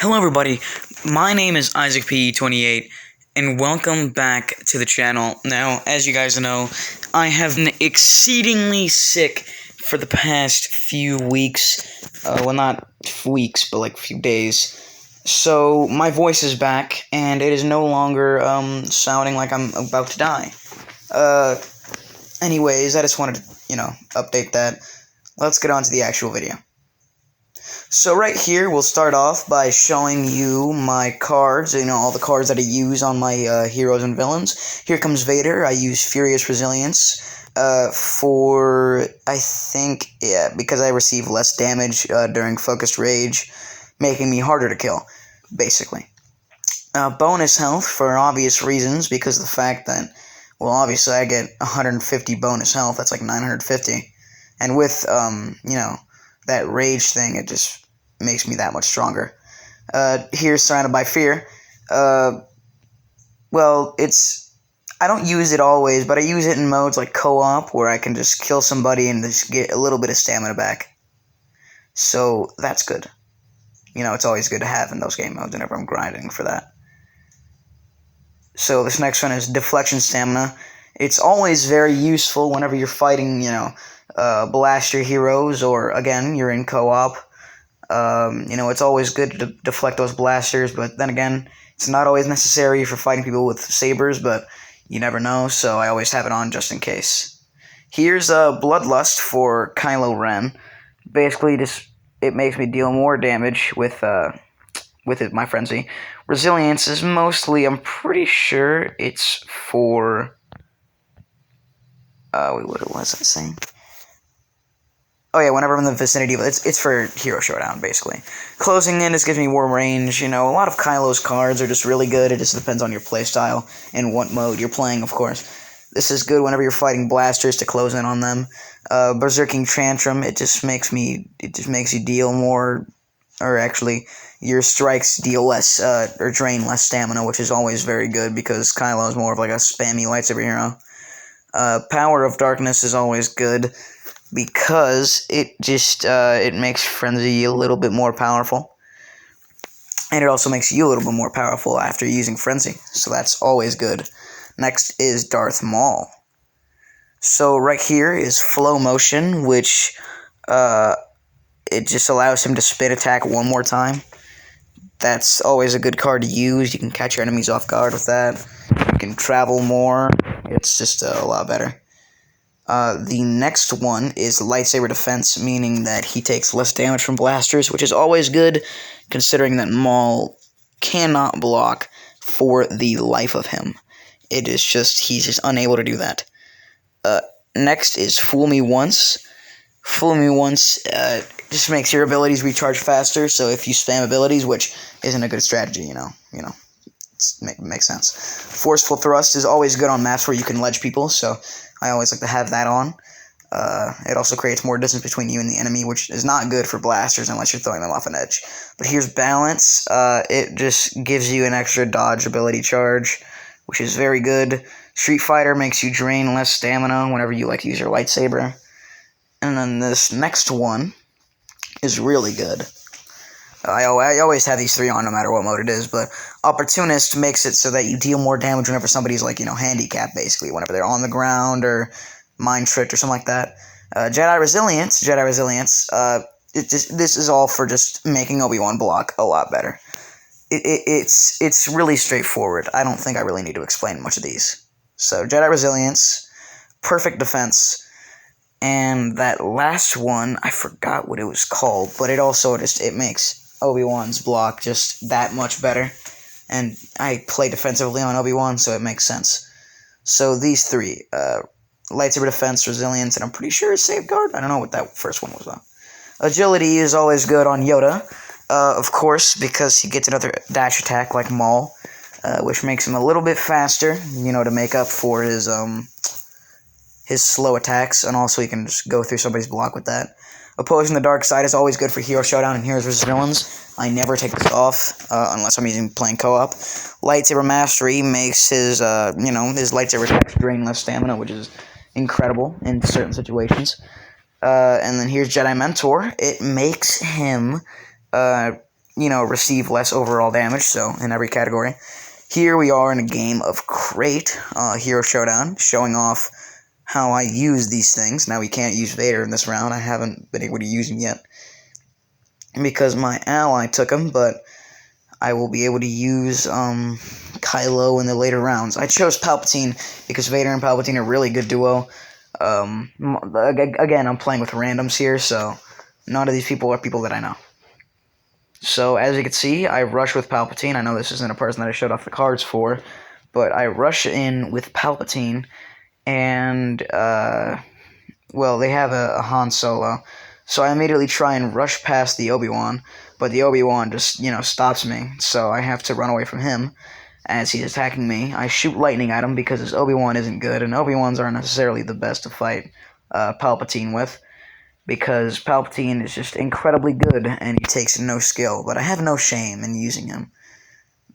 Hello everybody, my name is IsaacPE28, and welcome back to the channel. Now, as you guys know, I have been exceedingly sick for the past few weeks. Well, not weeks, but like a few days. So, my voice is back, and it is no longer, sounding like I'm about to die. Anyways, I just wanted to, update that. Let's get on to the actual video. So right here, we'll start off by showing you my cards, all the cards that I use on my heroes and villains. Here comes Vader. I use Furious Resilience because I receive less damage during Focused Rage, making me harder to kill, basically. Bonus health for obvious reasons, because of the fact that, well, obviously I get 150 bonus health, that's like 950, and with, that rage thing, it just makes me that much stronger. Here's Surrounded by Fear. I don't use it always, but I use it in modes like co-op, where I can just kill somebody and just get a little bit of stamina back. So, that's good. It's always good to have in those game modes whenever I'm grinding for that. So, this next one is Deflection Stamina. It's always very useful whenever you're fighting, blaster heroes, or again, you're in co-op. It's always good to deflect those blasters, but then again, it's not always necessary for fighting people with sabers, but you never know, so I always have it on just in case. Here's Bloodlust for Kylo Ren. Basically, it makes me deal more damage with my frenzy. Resilience is mostly, I'm pretty sure it's for... what was I saying? Oh yeah, whenever I'm in the vicinity of it's for Hero Showdown, basically. Closing in, this gives me more range. A lot of Kylo's cards are just really good. It just depends on your playstyle and what mode you're playing, of course. This is good whenever you're fighting blasters to close in on them. Berserking Tantrum, it just makes you deal more, or actually, your strikes deal less, or drain less stamina, which is always very good because Kylo is more of like a spammy lightsaber hero. Power of Darkness is always good, because it makes Frenzy a little bit more powerful. And it also makes you a little bit more powerful after using Frenzy, so that's always good. Next is Darth Maul. So right here is Flow Motion, which it just allows him to spin attack one more time. That's always a good card to use. You can catch your enemies off guard with that. You can travel more. It's just a lot better. The next one is Lightsaber Defense, meaning that he takes less damage from blasters, which is always good, considering that Maul cannot block for the life of him. He's just unable to do that. Next is Fool Me Once. Fool Me Once just makes your abilities recharge faster, so if you spam abilities, which isn't a good strategy, makes sense. Forceful Thrust is always good on maps where you can ledge people, so I always like to have that on. It also creates more distance between you and the enemy, which is not good for blasters unless you're throwing them off an edge. But here's Balance. It just gives you an extra dodge ability charge, which is very good. Street Fighter makes you drain less stamina whenever you like to use your lightsaber. And then this next one is really good. I always have these three on no matter what mode it is, but Opportunist makes it so that you deal more damage whenever somebody's, handicapped, basically, whenever they're on the ground or mind tricked or something like that. Jedi Resilience, this is all for just making Obi-Wan block a lot better. It's really straightforward. I don't think I really need to explain much of these. So, Jedi Resilience, Perfect Defense, and that last one, I forgot what it was called, but it also it makes Obi-Wan's block just that much better, and I play defensively on Obi-Wan, so it makes sense. So these three, Lightsaber Defense, Resilience, and I'm pretty sure it's Safeguard. I don't know what that first one was, though. Agility is always good on Yoda, of course, because he gets another dash attack like Maul, which makes him a little bit faster, to make up for his slow attacks, and also he can just go through somebody's block with that. Opposing the dark side is always good for Hero Showdown and Heroes vs. Villains. I never take this off, unless I'm playing co-op. Lightsaber Mastery makes his lightsaber attacks drain less stamina, which is incredible in certain situations. And then here's Jedi Mentor. It makes him receive less overall damage, so in every category. Here we are in a game of Crate, Hero Showdown, showing off how I use these things. Now we can't use Vader in this round. I haven't been able to use him yet because my ally took him, but I will be able to use Kylo in the later rounds. I chose Palpatine because Vader and Palpatine are a really good duo. Again, I'm playing with randoms here, so none of these people are people that I know. So, as you can see, I rush with Palpatine. I know this isn't a person that I showed off the cards for, but I rush in with Palpatine, and, well, they have a Han Solo. So I immediately try and rush past the Obi-Wan, but the Obi-Wan just, stops me, so I have to run away from him as he's attacking me. I shoot lightning at him because his Obi-Wan isn't good, and Obi-Wans aren't necessarily the best to fight Palpatine with, because Palpatine is just incredibly good, and he takes no skill, but I have no shame in using him,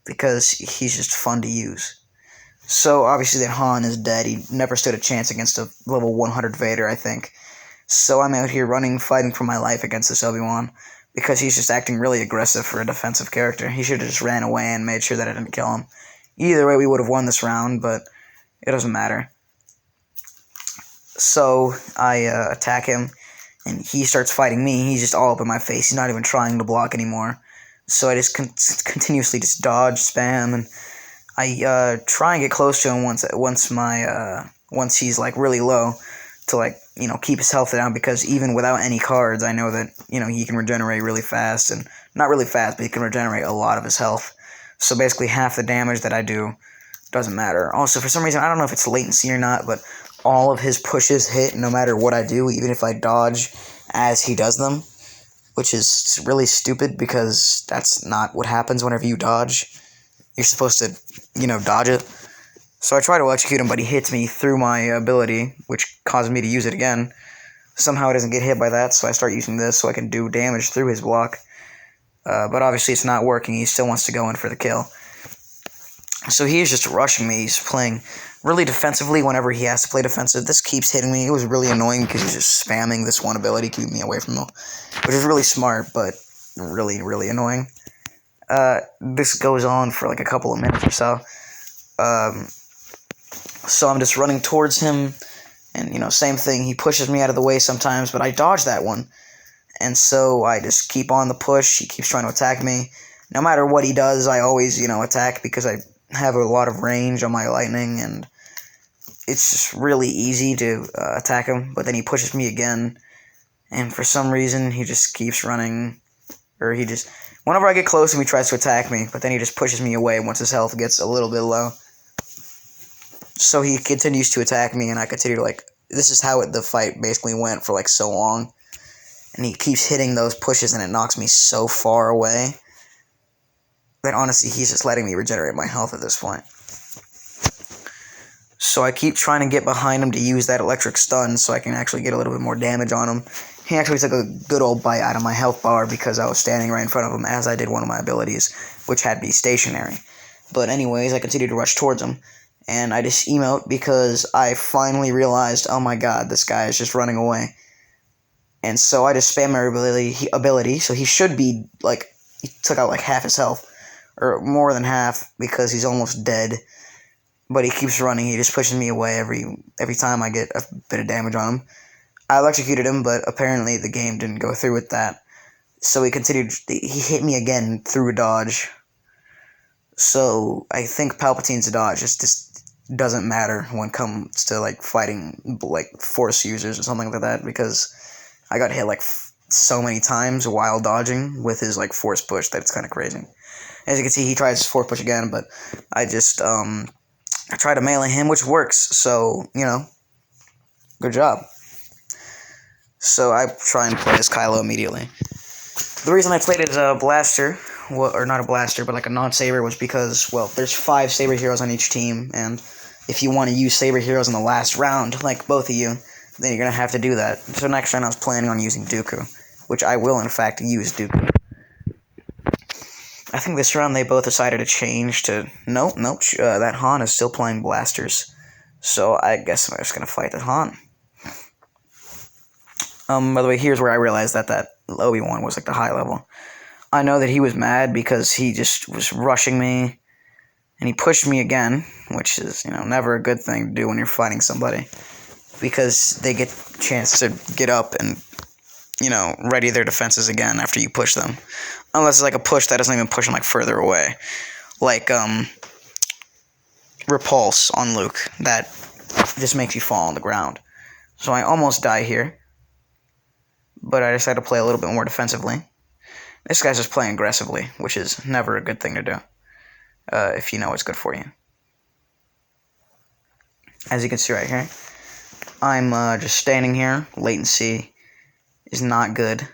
because he's just fun to use. So, obviously, that Han is dead. He never stood a chance against a level 100 Vader, I think. So I'm out here running, fighting for my life against this Obi-Wan, because he's just acting really aggressive for a defensive character. He should have just ran away and made sure that I didn't kill him. Either way, we would have won this round, but it doesn't matter. So I attack him, and he starts fighting me. He's just all up in my face. He's not even trying to block anymore. So I just continuously just dodge, spam, and I try and get close to him once he's like really low, to like keep his health down, because even without any cards, I know that he can regenerate really fast, and not really fast, but he can regenerate a lot of his health. So basically half the damage that I do doesn't matter. Also, for some reason, I don't know if it's latency or not, but all of his pushes hit no matter what I do, even if I dodge as he does them, which is really stupid because that's not what happens whenever you dodge. You're supposed to, dodge it. So I try to execute him, but he hits me through my ability, which causes me to use it again. Somehow it doesn't get hit by that, so I start using this so I can do damage through his block. But obviously it's not working. He still wants to go in for the kill. So he's just rushing me. He's playing really defensively whenever he has to play defensive. This keeps hitting me. It was really annoying because he's just spamming this one ability, keeping me away from him, which is really smart, but really, really annoying. This goes on for like a couple of minutes or so. So I'm just running towards him, and, same thing. He pushes me out of the way sometimes, but I dodge that one. And so I just keep on the push. He keeps trying to attack me. No matter what he does, I always, attack because I have a lot of range on my lightning, and it's just really easy to attack him. But then he pushes me again, and for some reason, he just keeps running, or whenever I get close to him, he tries to attack me, but then he just pushes me away once his health gets a little bit low. So he continues to attack me, and I continue to, this is how the fight basically went for, so long. And he keeps hitting those pushes, and it knocks me so far away that, honestly, he's just letting me regenerate my health at this point. So I keep trying to get behind him to use that electric stun so I can actually get a little bit more damage on him. He actually took a good old bite out of my health bar because I was standing right in front of him as I did one of my abilities, which had to be stationary. But anyways, I continued to rush towards him. And I just emote because I finally realized, oh my god, this guy is just running away. And so I just spam my ability, so he should be, he took out half his health, or more than half, because he's almost dead. But he keeps running, he just pushes me away every time I get a bit of damage on him. I electrocuted him, but apparently the game didn't go through with that. So he hit me again through a dodge. So I think Palpatine's dodge just doesn't matter when it comes to fighting Force users or something like that, because I got hit so many times while dodging with his Force push that it's kind of crazy. As you can see, he tries his Force push again, but I just I try to melee him, which works. So good job. So I try and play as Kylo immediately. The reason I played as a blaster, or not a blaster, but a non-saber, was because, well, there's 5 saber heroes on each team, and if you want to use saber heroes in the last round, like both of you, then you're going to have to do that. So next round I was planning on using Dooku, which I will in fact use Dooku. I think this round they both decided to change to, nope, that Han is still playing blasters. So I guess I'm just going to fight that Han. By the way, here's where I realized that Obi-Wan was the high level. I know that he was mad because he just was rushing me, and he pushed me again, which is, never a good thing to do when you're fighting somebody, because they get a chance to get up and, ready their defenses again after you push them. Unless it's like a push that doesn't even push them, like, further away. Like, Repulse on Luke. That just makes you fall on the ground. So I almost die here. But I decided to play a little bit more defensively. This guy's just playing aggressively, which is never a good thing to do. If you know what's good for you. As you can see right here, I'm just standing here. Latency is not good.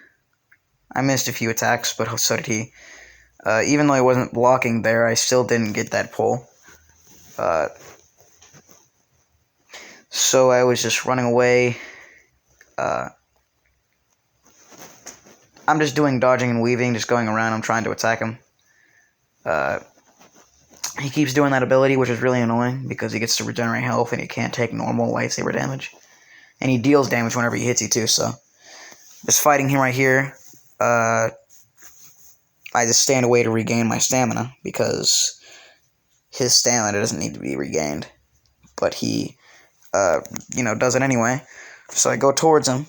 I missed a few attacks, but so did he. Even though I wasn't blocking there, I still didn't get that pull. So I was just running away. I'm just doing dodging and weaving, just going around. I'm trying to attack him. He keeps doing that ability, which is really annoying, because he gets to regenerate health and he can't take normal lightsaber damage. And he deals damage whenever he hits you too, so... Just fighting him right here, I just stand away to regain my stamina, because his stamina doesn't need to be regained. But he, does it anyway. So I go towards him,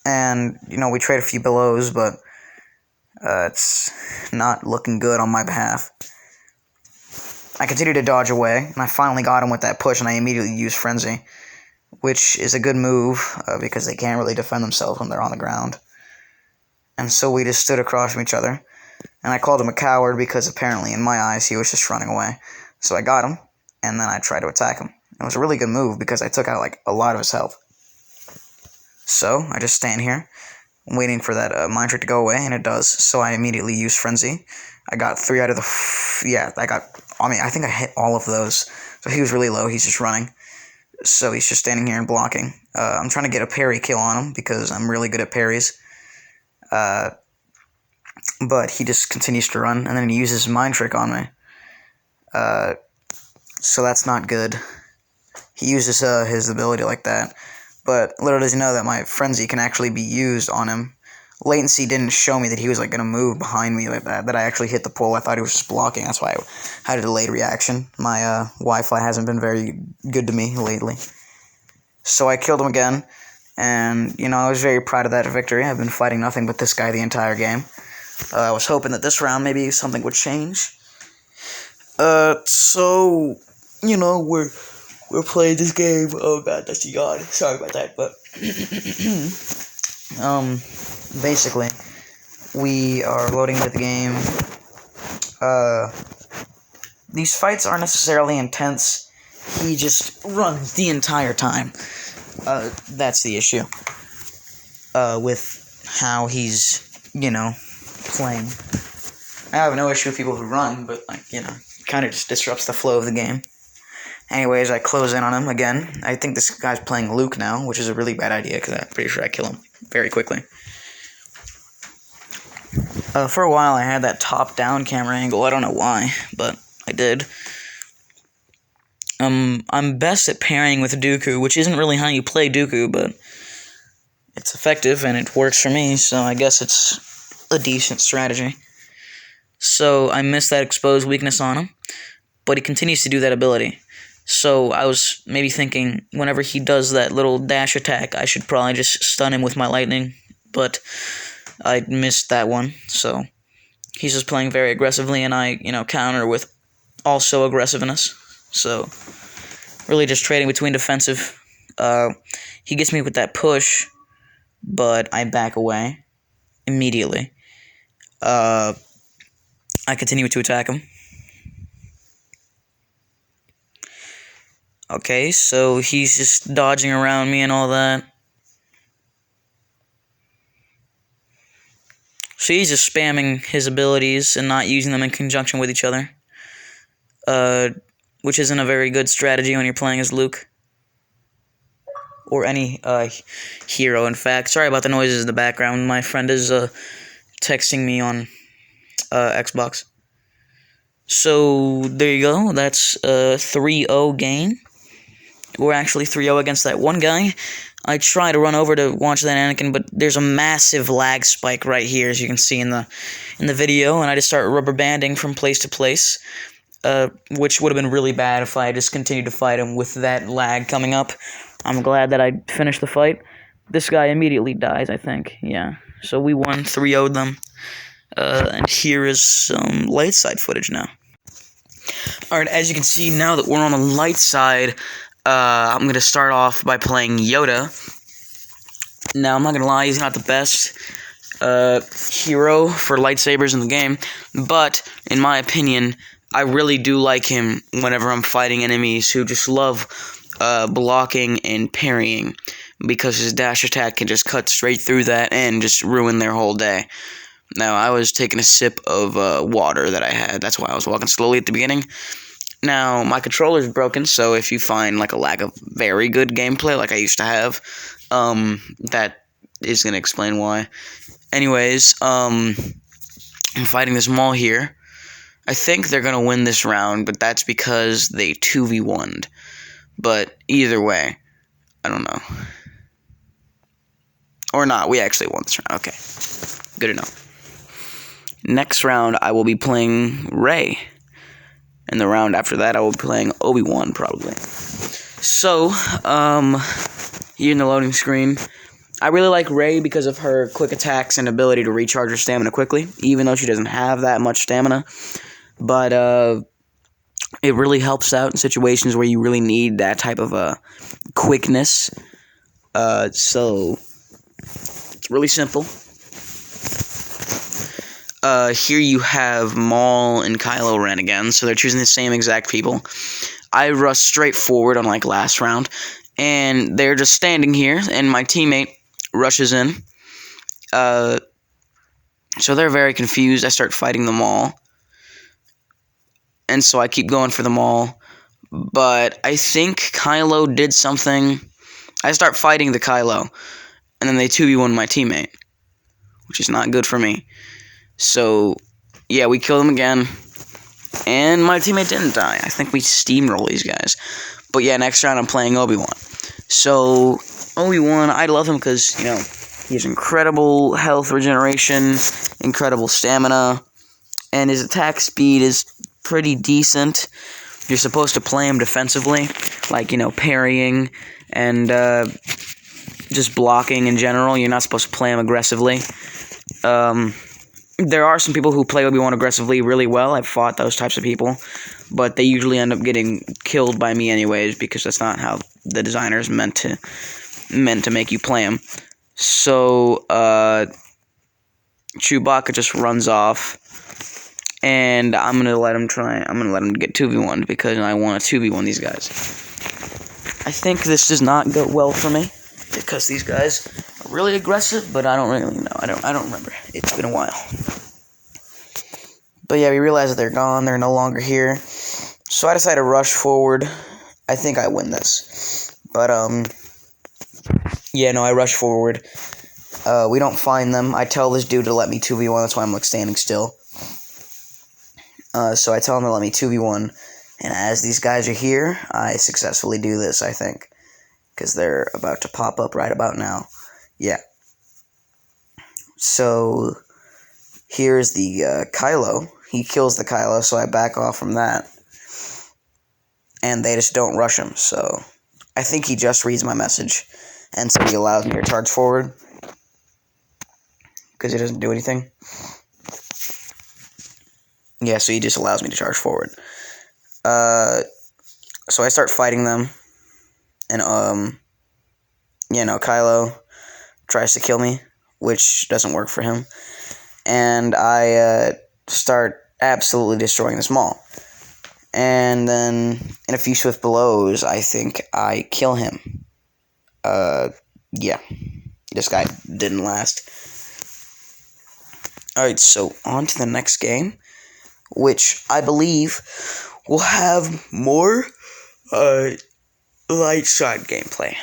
and, we trade a few blows, but it's not looking good on my behalf. I continue to dodge away, and I finally got him with that push, and I immediately use Frenzy, which is a good move, because they can't really defend themselves when they're on the ground. And so we just stood across from each other, and I called him a coward because apparently, in my eyes, he was just running away. So I got him, and then I tried to attack him. It was a really good move, because I took out, a lot of his health. So, I just stand here, waiting for that mind trick to go away, and it does. So I immediately use Frenzy. I got 3 out of the... I think I hit all of those. So he was really low, he's just running. So he's just standing here and blocking. I'm trying to get a parry kill on him, because I'm really good at parries. But he just continues to run, and then he uses mind trick on me. So that's not good. He uses his ability like that. But little does he know that my Frenzy can actually be used on him. Latency didn't show me that he was going to move behind me like that I actually hit the pull. I thought he was just blocking. That's why I had a delayed reaction. My Wi-Fi hasn't been very good to me lately. So I killed him again, and, I was very proud of that victory. I've been fighting nothing but this guy the entire game. I was hoping that this round maybe something would change. So, we're playing this game. Oh god, that's a yawn. Sorry about that, but... basically, we are loading into the game. These fights aren't necessarily intense. He just runs the entire time. That's the issue. With how he's, playing. I have no issue with people who run, but, kind of just disrupts the flow of the game. Anyways, I close in on him again. I think this guy's playing Luke now, which is a really bad idea, because I'm pretty sure I kill him very quickly. For a while, I had that top-down camera angle. I don't know why, but I did. I'm best at parrying with Dooku, which isn't really how you play Dooku, but it's effective, and it works for me, so I guess it's a decent strategy. So I missed that exposed weakness on him, but he continues to do that ability. So I was maybe thinking, whenever he does that little dash attack, I should probably just stun him with my lightning, but I missed that one, so he's just playing very aggressively, and I, counter with also aggressiveness, so really just trading between defensive. He gets me with that push, but I back away immediately. I continue to attack him. Okay, so he's just dodging around me and all that. So he's just spamming his abilities and not using them in conjunction with each other. Which isn't a very good strategy when you're playing as Luke. Or any hero, in fact. Sorry about the noises in the background. My friend is texting me on Xbox. So, there you go. That's a 3-0 game. We're actually 3-0 against that one guy. I try to run over to watch that Anakin, but there's a massive lag spike right here, as you can see in the video, and I just start rubber banding from place to place, which would have been really bad if I just continued to fight him with that lag coming up. I'm glad that I finished the fight. This guy immediately dies, I think. Yeah. So we won, 3-0'd them. And here is some light side footage now. Alright, as you can see, now that we're on the light side, I'm going to start off by playing Yoda. Now, I'm not going to lie, he's not the best hero for lightsabers in the game, but, in my opinion, I really do like him whenever I'm fighting enemies who just love blocking and parrying, because his dash attack can just cut straight through that and just ruin their whole day. Now, I was taking a sip of water that I had. That's why I was walking slowly at the beginning. Now, my controller's broken, so if you find, like, a lack of very good gameplay, like I used to have, that is going to explain why. Anyways, I'm fighting this Maul here. I think they're going to win this round, but that's because they 2v1'd. But either way, I don't know. Or not, we actually won this round. Okay, good enough. Next round, I will be playing Rey. And the round after that, I will be playing Obi-Wan, probably. So, here in the loading screen, I really like Rey because of her quick attacks and ability to recharge her stamina quickly, even though she doesn't have that much stamina. But, it really helps out in situations where you really need that type of, quickness. So, it's really simple. Here you have Maul and Kylo Ren again, so they're choosing the same exact people. I rushed straight forward on, like, last round, and they're just standing here, and my teammate rushes in. So they're very confused. I start fighting them all, and so I keep going for them all, but I think Kylo did something. I start fighting the Kylo, and then they 2v1 my teammate, which is not good for me. So, yeah, we killed him again, and my teammate didn't die. I think we steamroll these guys. But yeah, next round I'm playing Obi-Wan. So, Obi-Wan, I love him because, you know, he has incredible health regeneration, incredible stamina, and his attack speed is pretty decent. You're supposed to play him defensively, like, you know, parrying and just blocking in general. You're not supposed to play him aggressively. There are some people who play Obi-Wan aggressively really well. I've fought those types of people, but they usually end up getting killed by me anyways, because that's not how the designers meant to make you play him. So, Chewbacca just runs off, and I'm gonna let him get 2v1 because I want to 2v1 these guys. I think this does not go well for me, because these guys are really aggressive, but I don't really know. I don't remember. It's been a while. But yeah, we realize that they're gone. They're no longer here. So I decided to rush forward. I think I win this. But, yeah, no, I rush forward. We don't find them. I tell this dude to let me 2v1. That's why I'm, like, standing still. So I tell him to let me 2v1. And as these guys are here, I successfully do this, I think. Because they're about to pop up right about now. Yeah. So, here's the Kylo. He kills the Kylo, so I back off from that. And they just don't rush him, so I think he just reads my message. And so he allows me to charge forward. Because he doesn't do anything. Yeah, so he just allows me to charge forward. So I start fighting them. And, you know, Kylo tries to kill me, which doesn't work for him. And I, start absolutely destroying this Maul. And then, in a few swift blows, I think I kill him. Yeah. This guy didn't last. Alright, so on to the next game, which I believe will have more, light side gameplay.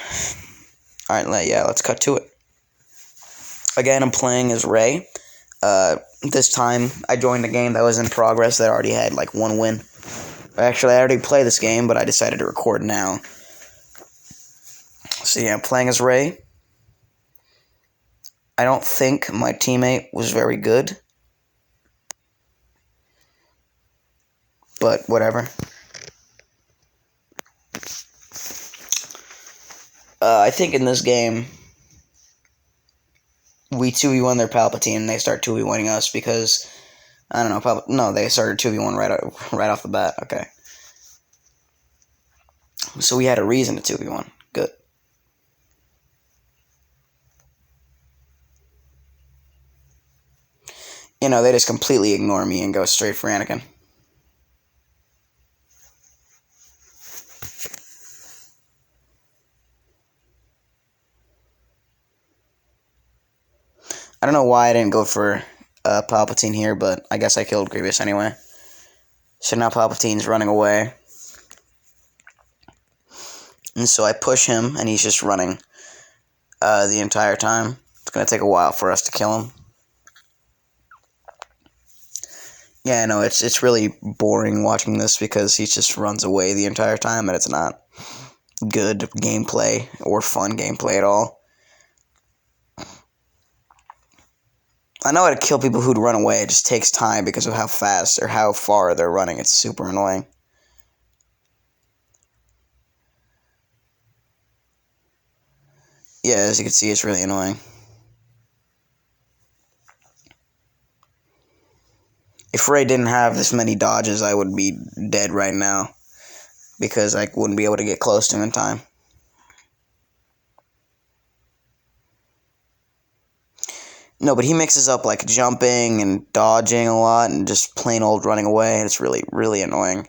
Alright, yeah, let's cut to it. Again, I'm playing as Rey. This time, I joined a game that was in progress that already had, like, 1 win. Actually, I already played this game, but I decided to record now. So yeah, I'm playing as Rey. I don't think my teammate was very good. But whatever. I think in this game, we 2v1 their Palpatine, and they start 2v1ing us because, I don't know, no, they started 2v1 right off the bat. Okay. So we had a reason to 2v1. Good. You know, they just completely ignore me and go straight for Anakin. I don't know why I didn't go for Palpatine here, but I guess I killed Grievous anyway. So now Palpatine's running away. And so I push him, and he's just running the entire time. It's going to take a while for us to kill him. Yeah, I know, it's really boring watching this because he just runs away the entire time, and it's not good gameplay or fun gameplay at all. I know how to kill people who'd run away. It just takes time because of how fast or how far they're running. It's super annoying. Yeah, as you can see, it's really annoying. If Rey didn't have this many dodges, I would be dead right now. Because I wouldn't be able to get close to him in time. No, but he mixes up like jumping and dodging a lot and just plain old running away. And it's really, really annoying.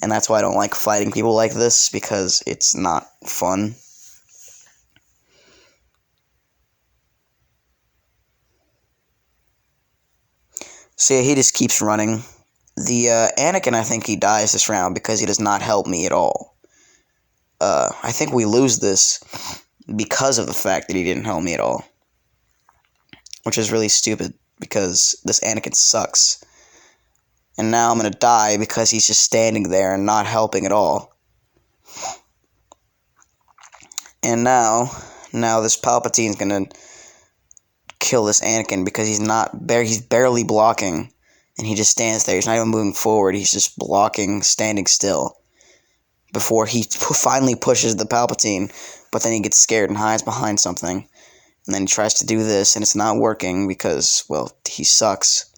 And that's why I don't like fighting people like this, because it's not fun. So yeah, he just keeps running. The Anakin, I think he dies this round because he does not help me at all. I think we lose this because of the fact that he didn't help me at all. Which is really stupid, because this Anakin sucks. And now I'm gonna die because he's just standing there and not helping at all. And now this Palpatine's gonna kill this Anakin because he's barely blocking, and he just stands there. He's not even moving forward. He's just blocking, standing still, before he finally pushes the Palpatine. But then he gets scared and hides behind something, and then he tries to do this, and it's not working because, well, he sucks.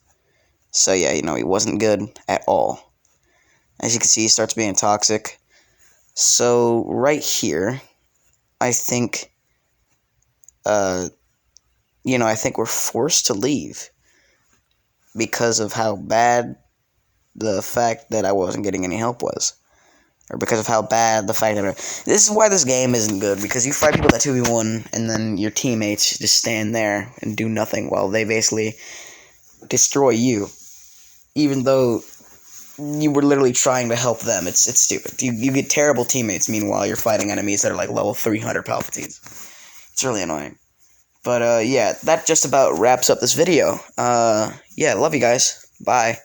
So yeah, you know, he wasn't good at all. As you can see, he starts being toxic. So right here, I think, I think we're forced to leave because of how bad the fact that I wasn't getting any help was. Or because of how bad the fact that... This is why this game isn't good, because you fight people that 2v1, and then your teammates just stand there and do nothing while they basically destroy you. Even though you were literally trying to help them. It's stupid. You get terrible teammates, meanwhile you're fighting enemies that are like level 300 Palpatines. It's really annoying. But, yeah, that just about wraps up this video. Yeah, love you guys. Bye.